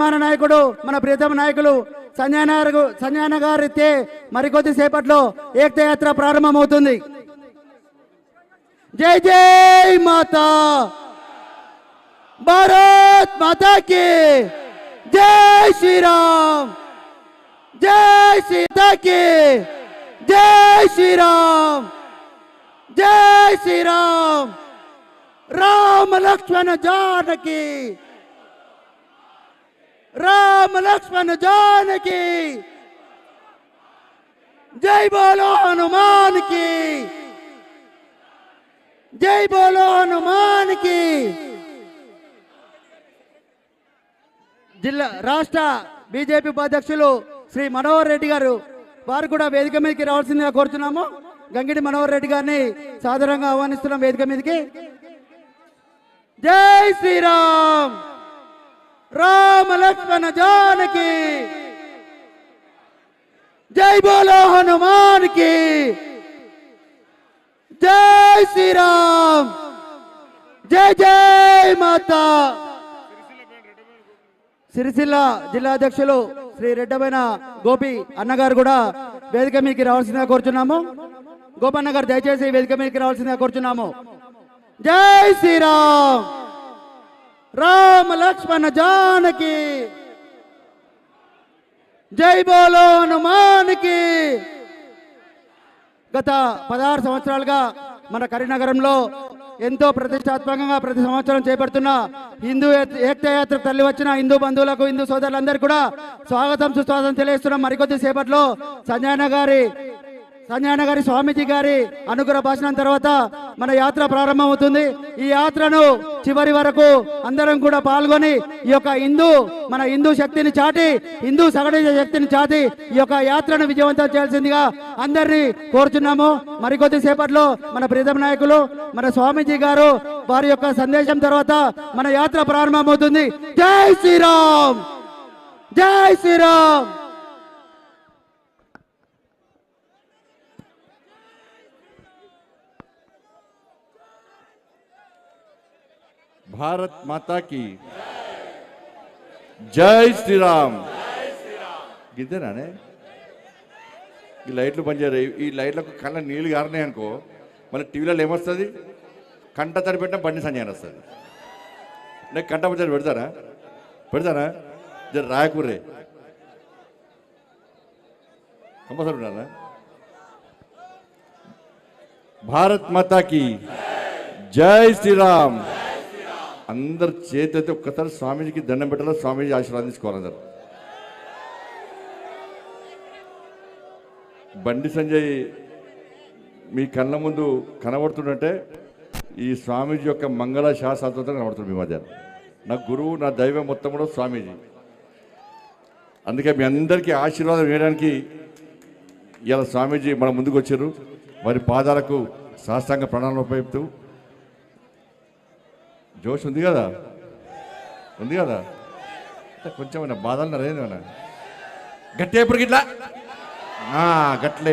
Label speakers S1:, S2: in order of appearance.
S1: మన నాయకుడు మన ప్రియతమ నాయకులు సంజయన గారితే మరికొద్ది సేపట్లో ఏకతా యాత్ర ప్రారంభమవుతుంది. జై జై మాతా, భారత్ మాతా కి జై శ్రీరామ్, జై సీతా కి జై శ్రీరామ్, జై శ్రీరామ్. రామ లక్ష్మణ జానకి, राम लक्ष्मण जानकी, जय बोलो हनुमान की, जय बोलो हनुमान की. जिला राष्ट्र बीजेपी उपाध्यक्षुलु श्री मनोहर रेड्डी गारू वारु कूडा वेदिक मीदकी रावाल्सिंदिगा कोरुचुन्नामु. गंगिडी मनोहर रेड्डी गारिनि सादరంగా ఆహ్వానిస్తున్నాం వేదిక మీదకి. जय श्रीराम, राम लक्ष्मण जानकी, जय बोलो हनुमान की, जय श्री राम, जय जय माता. సిరిసిల్ల జిల్లా అధ్యక్షులు శ్రీ రెడ్డబైన గోపి అన్నగారు కూడా వేదిక మీదకి రావాల్సిందిగా కోరుచున్నాము. గోపన్న గారు దయచేసి వేదిక మీదకి రావాల్సిందిగా కోరుచున్నాము. జై శ్రీరామ్, राम लक्ष्मण जानकी, जय बोलो हनुमान की. గత 16 సంవత్సరాలుగా మన కరీంనగరంలో ఎంతో ప్రతిష్టాత్మకంగా ప్రతి సంవత్సరం చేపడుతున్న హిందూ ఏకతా యాత్ర తల్లి వచ్చిన హిందూ బంధువులకు హిందూ సోదరులందరికీ కూడా స్వాగతం సుస్వాగతం తెలియజేస్తున్నాం. మరికొద్ది సేపట్లో సంజయన గారి స్వామీజీ గారి అనుగ్రహ భాషణం తర్వాత మన యాత్ర ప్రారంభమవుతుంది. ఈ యాత్రను చివరి వరకు అందరం కూడా పాల్గొని ఈ యొక్క మన హిందూ శక్తిని చాటి, హిందూ సంఘటిత శక్తిని చాటి ఈ యొక్క యాత్రను విజయవంతం చేయాల్సిందిగా అందరినీ కోరుచున్నాము. మరికొద్ది సేపట్లో మన ప్రియతమ నాయకులు మన స్వామీజీ గారు వారి యొక్క సందేశం తర్వాత మన యాత్ర ప్రారంభమవుతుంది. జై శ్రీరామ్, జై శ్రీరామ్.
S2: भारत माता की जय श्री राम. గిద్దేనానే ఈ లైట్లు పనిచేయరు. ఈ లైట్లకు కళ్ళ నీళ్ళు గారినాయి అనుకో, మళ్ళీ టీవీలలో ఏమొస్తుంది, కంట తడి పెట్టిన బండి సంజయన వస్తుంది. నేను కంట పచ్చడి పెడతారా జర రాయకూర్రే కంపల్సరీ ఉండాలా. భారత్ మాతాకి జై శ్రీరామ్. అందరు చేతి ఒక్కసారి స్వామీజీకి దండం పెట్టాలో, స్వామీజీ ఆశీర్వాదం తీసుకోవాలి అందరు. బండి సంజయ్ మీ కళ్ళ ముందు కనబడుతుంటే ఈ స్వామీజీ యొక్క మంగళ శాస్త్రంతో కనబడుతుంది మీ మధ్య. నా గురువు, నా దైవం మొత్తం కూడా స్వామీజీ. అందుకే మీ అందరికీ ఆశీర్వాదం వేయడానికి ఇలా స్వామీజీ మన ముందుకు వచ్చారు. వారి పాదాలకు సాష్టాంగ ప్రణాళిక ఉపయోగిస్తూ జోష్ ఉంది కదా కొంచెం బాధలు నరేంద్ర గట్టి ఎప్పుడు గిట్లా గట్ల